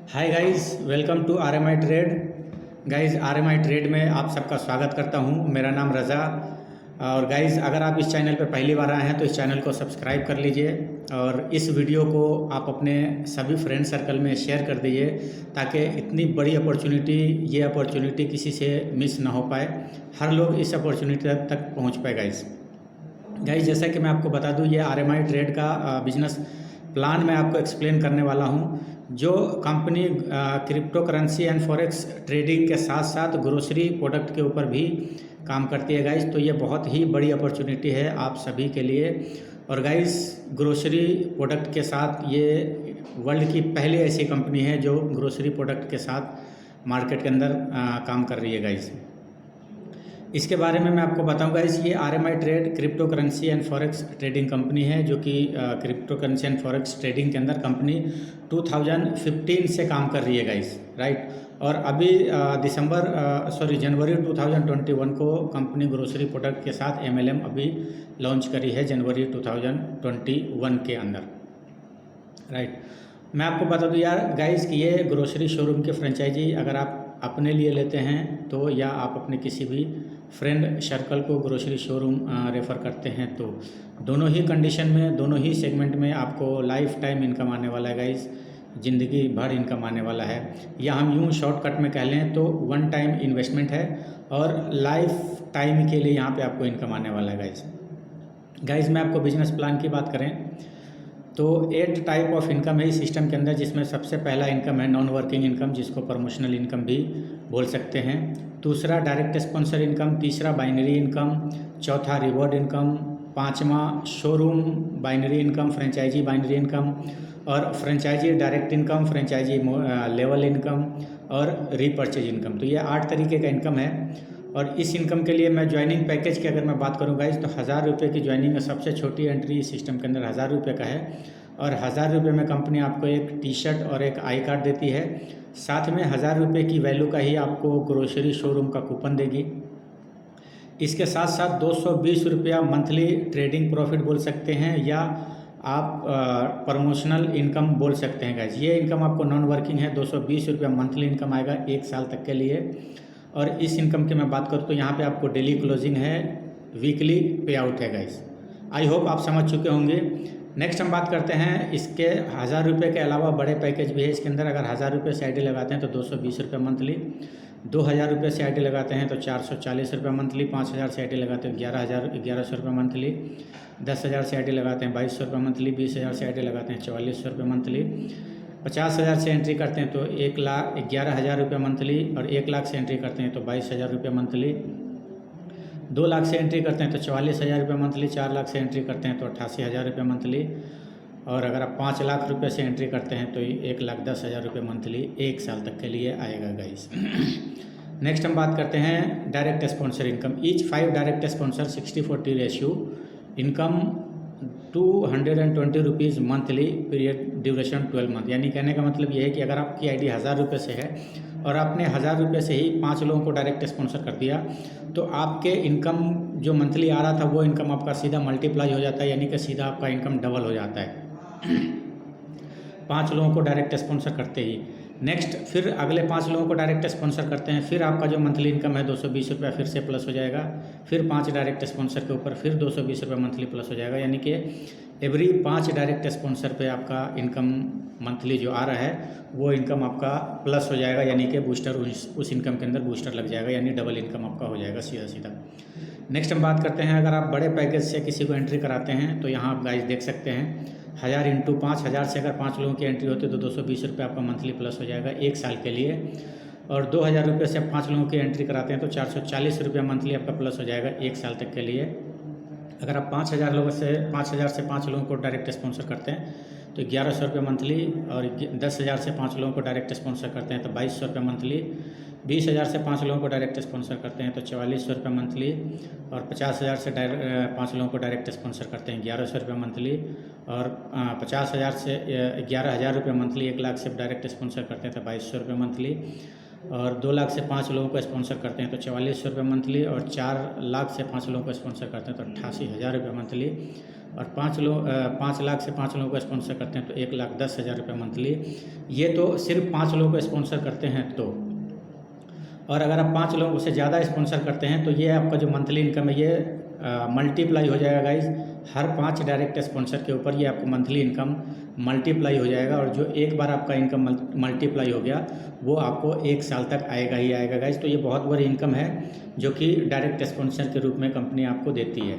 Hi guys, welcome to RMI trade. Guys, RMI trade में आप सबका स्वागत करता हूं। मेरा नाम रज़ा। और गाइस, अगर आप इस चैनल पर पहली बार आए हैं तो इस चैनल को सब्सक्राइब कर लीजिए और इस वीडियो को आप अपने सभी फ्रेंड सर्कल में शेयर कर दीजिए ताकि इतनी बड़ी ये अपॉर्चुनिटी किसी से मिस ना हो पाए, हर लोग इस अपॉर्चुनिटी तक पहुँच पाए। गाइस, जैसा कि मैं आपको बता दूं, ये आरएमआई ट्रेड का बिजनेस प्लान मैं आपको एक्सप्लेन करने वाला हूं। जो company crypto currency and forex trading के साथ साथ ग्रोसरी प्रोडक्ट के ऊपर भी काम करती है गाइस, तो ये बहुत ही बड़ी अपॉर्चुनिटी है आप सभी के लिए। और गाइस, ग्रोसरी प्रोडक्ट के साथ ये वर्ल्ड की पहली ऐसी कंपनी है जो ग्रोसरी प्रोडक्ट के साथ मार्केट के अंदर काम कर रही है गाइस। इसके बारे में मैं आपको बताऊंगा। ये RMI trade crypto currency and forex trading company है, जो कि crypto currency and forex trading के अंदर कंपनी 2015 से काम कर रही है गाइस, राइट। और अभी जनवरी 2021 को कंपनी ग्रोसरी प्रोडक्ट के साथ एमएलएम अभी लॉन्च करी है, जनवरी 2021 के अंदर, राइट। मैं आपको बता दूं यार गाइस कि ये ग्रोसरी शोरूम के फ्रेंचाइजी अगर आप अपने लिए लेते हैं तो, या आप अपने किसी भी फ्रेंड सर्कल को ग्रोसरी शोरूम रेफ़र करते हैं तो, दोनों ही कंडीशन में, दोनों ही सेगमेंट में आपको लाइफ टाइम इनकम आने वाला है गाइस, ज़िंदगी भर इनकम आने वाला है। या हम यूँ शॉर्टकट में कह लें तो वन टाइम इन्वेस्टमेंट है और लाइफ टाइम के लिए यहाँ पे आपको इनकम आने वाला है गाइस। मैं आपको बिजनेस प्लान की बात करें तो 8 टाइप ऑफ इनकम है इस सिस्टम के अंदर, जिसमें सबसे पहला इनकम है नॉन वर्किंग इनकम, जिसको प्रमोशनल इनकम भी बोल सकते हैं। दूसरा डायरेक्ट स्पॉन्सर इनकम, तीसरा बाइनरी इनकम, चौथा रिवॉर्ड इनकम, पांचवा showroom binary income, franchise binary income, और franchise direct income, franchise level income और रीपर्चेज इनकम। तो ये 8 तरीके का इनकम है। और इस इनकम के लिए मैं ज्वाइनिंग पैकेज की अगर मैं बात करूँ गाइस, तो 1000 रुपये की ज्वाइनिंग है। सबसे छोटी एंट्री इस सिस्टम के अंदर 1000 रुपये का है। और 1000 रुपये में कंपनी आपको एक टी शर्ट और एक आई कार्ड देती है। साथ में 1000 रुपये की वैल्यू का ही आपको ग्रोसरी शोरूम का कूपन देगी। इसके साथ साथ 220 रुपया मंथली ट्रेडिंग प्रॉफिट बोल सकते हैं, या आप प्रमोशनल इनकम बोल सकते हैं गाइस। ये इनकम आपको नॉन वर्किंग है, 220 रुपया मंथली इनकम आएगा 1 साल तक के लिए। और इस इनकम की मैं बात करूँ तो यहाँ पे आपको डेली क्लोजिंग है, वीकली पे आउट है गाइस। आई होप आप समझ चुके होंगे। नेक्स्ट हम बात करते हैं इसके 1000 रुपये के अलावा बड़े पैकेज भी है इसके अंदर। अगर 1000 रुपये से आईडी लगाते हैं तो 220 रुपये मंथली, 2000 रुपये से आईडी लगाते हैं तो 440 रुपये मंथली, 5000 से आईडी लगाते हैं 1100 रुपये मंथली, 10,000 से आईडी लगाते हैं 2200 रुपये मंथली, 20,000 से आईडी लगाते हैं 4400 रुपये मंथली, 50,000 से एंट्री करते हैं तो 1,11,000 रुपये मंथली, और 1 लाख से एंट्री करते हैं तो 22,000 रुपये मंथली, 2 लाख से एंट्री करते हैं तो 44,000 रुपये मंथली, 4 लाख से एंट्री करते हैं तो 88,000 रुपये मंथली, और अगर आप 5 लाख रुपये से एंट्री करते हैं तो 1,10,000 रुपये मंथली 1 साल तक के लिए आएगा गाइस। नेक्स्ट हम बात करते हैं direct sponsor income. Each 5 direct sponsor 60-40 ratio income 220 rupees monthly, period duration 12 month. यानी कहने का मतलब ये है कि अगर आपकी आईडी 1000 रुपये से है और आपने 1000 रुपये से ही 5 लोगों को डायरेक्ट स्पॉन्सर कर दिया, तो आपके इनकम जो मंथली आ रहा था वो इनकम आपका सीधा मल्टीप्लाई हो जाता है, यानी कि सीधा आपका इनकम डबल हो जाता है 5 लोगों को डायरेक्ट स्पॉन्सर करते ही। नेक्स्ट फिर अगले 5 लोगों को डायरेक्ट स्पॉन्सर करते हैं, फिर आपका जो मंथली इनकम है 220 रुपया फिर से प्लस हो जाएगा, फिर 5 डायरेक्ट स्पॉन्सर के ऊपर फिर 220 रुपये मंथली प्लस हो जाएगा, यानी कि एवरी 5 डायरेक्ट स्पॉन्सर पे आपका इनकम मंथली जो आ रहा है वो इनकम आपका प्लस हो जाएगा, यानी कि बूस्टर उस इनकम के अंदर बूस्टर लग जाएगा, यानी डबल इनकम आपका हो जाएगा सीधा। नेक्स्ट हम बात करते हैं, अगर आप बड़े पैकेज से किसी को एंट्री कराते हैं तो यहाँ आप गाइस देख सकते हैं 1000 इंटू 5, 1000 से अगर 5 लोगों की एंट्री होती है तो 220 रुपये आपका मंथली प्लस हो जाएगा 1 साल के लिए। और 2000 रुपये से आप 5 लोगों की एंट्री कराते हैं तो 440 रुपया मंथली आपका प्लस हो जाएगा 1 साल तक के लिए। अगर आप 5000 से 5 लोगों को डायरेक्ट स्पॉन्सर करते हैं तो 1100 रुपये मंथली, और 10,000 से 5 लोगों को डायरेक्ट स्पॉन्सर करते हैं तो 2200 रुपये मंथली, 20,000 से 5 लोगों को डायरेक्ट स्पॉन्सर करते हैं तो 4400 रुपये मंथली, और 50,000 से 5 लोगों को डायरेक्ट स्पॉन्सर करते हैं 1100 रुपये मंथली, और 50,000 से 11,000 रुपये मंथली, 1 लाख से डायरेक्ट स्पॉन्सर करते हैं तो 2200 रुपये मंथली, और 2 लाख से 5 लोगों को स्पॉन्सर करते हैं तो 4400 रुपये मंथली, और 4 लाख से 5 लोगों को स्पॉन्सर करते हैं तो 88,000 रुपये मंथली, और 5 लाख से 5 लोगों को स्पॉन्सर करते हैं तो 1,10,000 रुपये मंथली। ये तो सिर्फ 5 लोगों को स्पॉन्सर करते हैं तो, और अगर आप 5 लोगों से ज़्यादा स्पॉन्सर करते हैं तो ये आपका जो मंथली इनकम है ये मल्टीप्लाई हो जाएगा गाइज। हर 5 डायरेक्ट स्पॉन्सर के ऊपर ये आपको मंथली इनकम मल्टीप्लाई हो जाएगा, और जो एक बार आपका इनकम मल्टीप्लाई हो गया वो आपको 1 साल तक आएगा ही आएगा गाइज। तो ये बहुत बड़ी इनकम है जो कि डायरेक्ट स्पॉन्सर के रूप में कंपनी आपको देती है।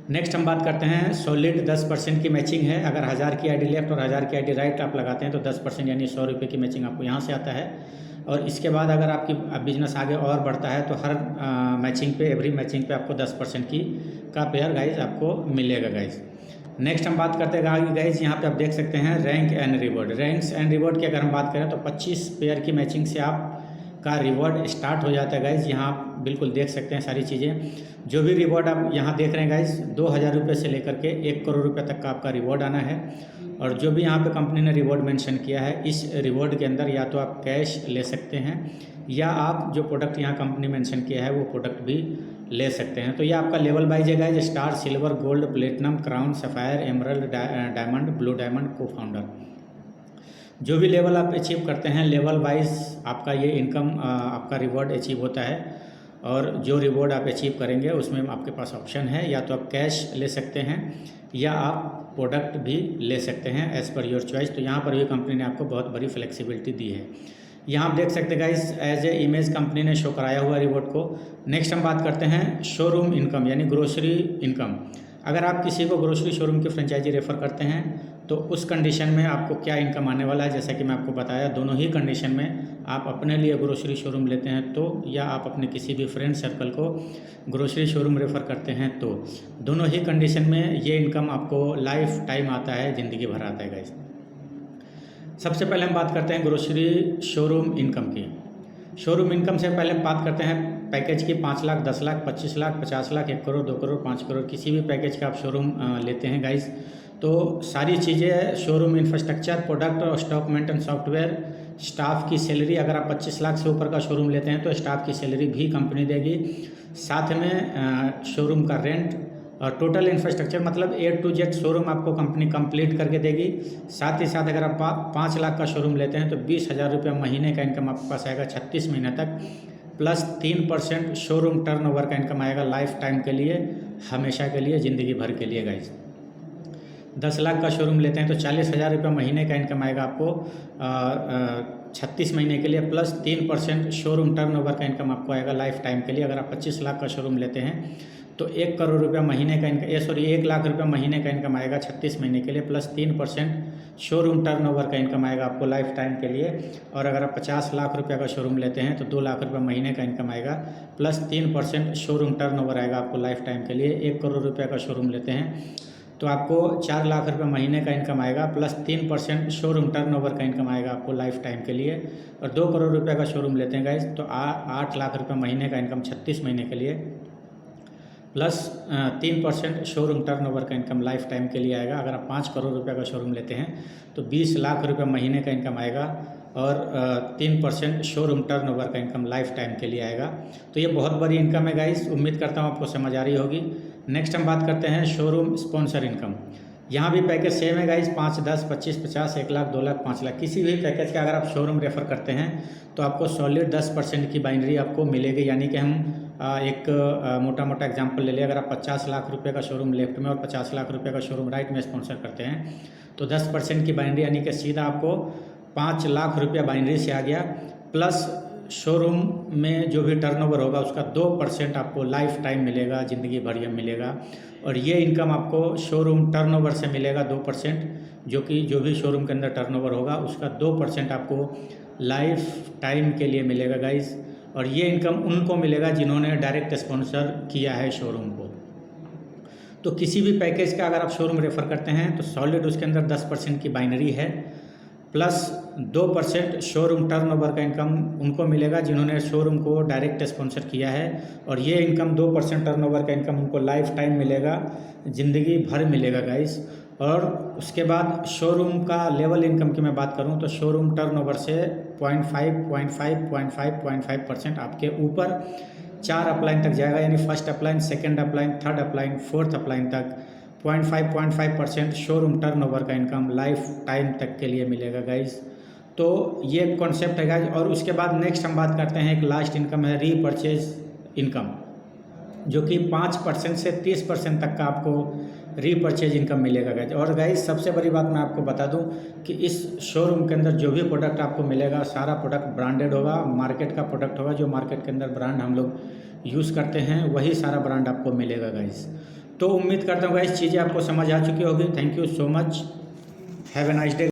नेक्स्ट हम बात करते हैं सॉलिड 10% की मैचिंग है। अगर 1000 की आईडी लेफ्ट और 1000 की आईडी राइट आप लगाते हैं तो 10% यानी 100 रुपये की मैचिंग आपको यहाँ से आता है। और इसके बाद अगर आपकी बिजनेस आगे और बढ़ता है तो हर मैचिंग पे, एवरी मैचिंग पे आपको 10% का पेयर गाइज आपको मिलेगा गाइज। नेक्स्ट हम बात करते हैं गाइज, यहाँ पे आप देख सकते हैं rank and reward. Ranks and reward की अगर हम बात करें तो 25 पेयर की मैचिंग से आप का रिवॉर्ड स्टार्ट हो जाता है गाइज। यहाँ आप बिल्कुल देख सकते हैं सारी चीज़ें। जो भी रिवॉर्ड आप यहाँ देख रहे हैं गाइज, 2,000 रुपये से लेकर के 1 करोड़ रुपये तक का आपका रिवॉर्ड आना है। और जो भी यहाँ पे कंपनी ने रिवॉर्ड मेंशन किया है, इस रिवॉर्ड के अंदर या तो आप कैश ले सकते हैं या आप जो प्रोडक्ट यहाँ कंपनी मेंशन किया है वो प्रोडक्ट भी ले सकते हैं। तो ये आपका लेवल वाइज है guys, star, silver, gold, platinum, crown, sapphire, emerald, diamond, blue diamond, को फाउंडर। जो भी लेवल आप अचीव करते हैं लेवल वाइज आपका ये इनकम आपका रिवॉर्ड अचीव होता है। और जो रिवॉर्ड आप अचीव करेंगे उसमें आपके पास ऑप्शन है, या तो आप कैश ले सकते हैं या आप प्रोडक्ट भी ले सकते हैं एज़ पर योर चॉइस। तो यहाँ पर भी कंपनी ने आपको बहुत बड़ी फ्लेक्सिबिलिटी दी है। यहाँ आप देख सकते हैं guys, as a image company ने शो कराया हुआ रिवॉर्ड को। नेक्स्ट हम बात करते हैं शोरूम इनकम यानी ग्रोसरी इनकम। अगर आप किसी को ग्रोसरी शोरूम की फ्रेंचाइजी रेफ़र करते हैं तो उस कंडीशन में आपको क्या इनकम आने वाला है, जैसा कि मैं आपको बताया, दोनों ही कंडीशन में आप अपने लिए ग्रोसरी शोरूम लेते हैं तो, या आप अपने किसी भी फ्रेंड सर्कल को ग्रोसरी शोरूम रेफ़र करते हैं तो, दोनों ही कंडीशन में ये इनकम आपको लाइफ टाइम आता है, ज़िंदगी भर आता है गाइस। सबसे पहले हम बात करते हैं ग्रोसरी शोरूम इनकम की। शोरूम इनकम से पहले हम बात करते हैं पैकेज की। 5 लाख, 10 लाख, 25 लाख, 50 लाख, 1 करोड़, 2 करोड़, 5 करोड़, किसी भी पैकेज का आप शोरूम लेते हैं गाइस तो सारी चीज़ें, शोरूम इंफ्रास्ट्रक्चर, प्रोडक्ट और स्टॉक मेंटेन सॉफ्टवेयर, स्टाफ की सैलरी, अगर आप 25 लाख से ऊपर का शोरूम लेते हैं तो स्टाफ की सैलरी भी कंपनी देगी। साथ में शोरूम का रेंट और टोटल इंफ्रास्ट्रक्चर, मतलब A to Z शोरूम आपको कंपनी कंप्लीट करके देगी। साथ ही साथ अगर आप 5 लाख का शोरूम लेते हैं तो 20,000 रुपये महीने का इनकम आपके पास आएगा 36 महीने तक, प्लस 3% शोरूम टर्नओवर का इनकम आएगा लाइफ टाइम के लिए, हमेशा के लिए, ज़िंदगी भर के लिए गाइज। 10 लाख का शोरूम लेते हैं तो 40,000 रुपये महीने का इनकम आएगा आपको 36 महीने के लिए, प्लस 3% शोरूम टर्नओवर का इनकम आपको आएगा लाइफ टाइम के लिए। अगर आप 25 लाख का शोरूम लेते हैं तो 1 करोड़ रुपया महीने का इनकम, 1 लाख रुपया महीने का इनकम आएगा 36 महीने के लिए, प्लस 3% शोरूम टर्नओवर का इनकम आएगा आपको लाइफ टाइम के लिए। और अगर आप 50 लाख रुपया का शोरूम लेते हैं तो 2 लाख रुपये महीने का इनकम आएगा, प्लस 3% शोरूम टर्नओवर आएगा आपको लाइफ टाइम के लिए। 1 करोड़ रुपये का शोरूम लेते हैं तो आपको 4 लाख रुपये महीने का इनकम आएगा, प्लस 3% शोरूम टर्नओवर का इनकम आएगा आपको लाइफ टाइम के लिए। और 2 करोड़ रुपये का शोरूम लेते हैं गाइज तो 8 लाख रुपये महीने का इनकम 36 महीने के लिए, प्लस 3% शोरूम टर्नओवर का इनकम लाइफ टाइम के लिए आएगा। अगर आप 5 करोड़ रुपये का शोरूम लेते हैं तो 20 लाख रुपये महीने का इनकम आएगा और 3% शोरूम टर्नओवर का इनकम लाइफ टाइम के लिए आएगा। तो ये बहुत बड़ी इनकम है गाइस, उम्मीद करता हूँ आपको समझ आ रही होगी। नेक्स्ट हम बात करते हैं शोरूम स्पॉन्सर इनकम। यहाँ भी पैकेज सेम है गाइस, 5, 10, 25, 50, 1 लाख, 2 लाख, 5 लाख, किसी भी पैकेज का अगर आप शोरूम रेफ़र करते हैं तो आपको सॉलिड 10% की बाइनरी आपको मिलेगी। यानी कि हम एक मोटा मोटा एग्जांपल ले लिया, अगर आप 50 लाख रुपए का शोरूम लेफ्ट में और 50 लाख रुपए का शोरूम राइट में स्पॉन्सर करते हैं तो 10% की बाइनरी यानी कि सीधा आपको 5 लाख रुपया बाइनरी से आ गया, प्लस शोरूम में जो भी टर्नओवर होगा उसका 2% आपको लाइफ टाइम मिलेगा, ज़िंदगी भर ये मिलेगा। और ये इनकम आपको शोरूम टर्नओवर से मिलेगा 2%, जो कि जो भी शोरूम के अंदर टर्नओवर होगा उसका 2% आपको लाइफ टाइम के लिए मिलेगा गाइस। और ये इनकम उनको मिलेगा जिन्होंने डायरेक्ट स्पॉन्सर किया है शोरूम को। तो किसी भी पैकेज का अगर आप शोरूम रेफ़र करते हैं तो सॉलिड उसके अंदर 10% की बाइनरी है, प्लस 2% शोरूम टर्नओवर का इनकम उनको मिलेगा जिन्होंने शोरूम को डायरेक्ट स्पॉन्सर किया है। और ये इनकम 2% टर्नओवर का इनकम उनको लाइफ टाइम मिलेगा, ज़िंदगी भर मिलेगा गाइस। और उसके बाद शोरूम का लेवल इनकम की मैं बात करूं तो शोरूम टर्नओवर से 0.5% आपके ऊपर 4 अपलाइन तक जाएगा, यानी first upline, second upline, third upline, fourth upline तक। 0.5% शोरूम टर्नओवर का इनकम लाइफ टाइम तक के लिए मिलेगा गाइज। तो ये कॉन्सेप्ट है गाइज। और उसके बाद नेक्स्ट हम बात करते हैं, एक लास्ट इनकम है रीपरचेज इनकम, जो कि 5% से 30% तक का आपको रीपरचेज इनकम मिलेगा गाइज। और गाइज सबसे बड़ी बात मैं आपको बता दूं कि इस शोरूम के अंदर जो भी प्रोडक्ट आपको मिलेगा सारा प्रोडक्ट ब्रांडेड होगा, मार्केट का प्रोडक्ट होगा। जो मार्केट के अंदर ब्रांड हम लोग यूज़ करते हैं वही सारा ब्रांड आपको मिलेगा गाइज। तो उम्मीद करता हूँ गाइज चीज़ें आपको समझ आ चुकी होगी। Thank you so much, have a nice day.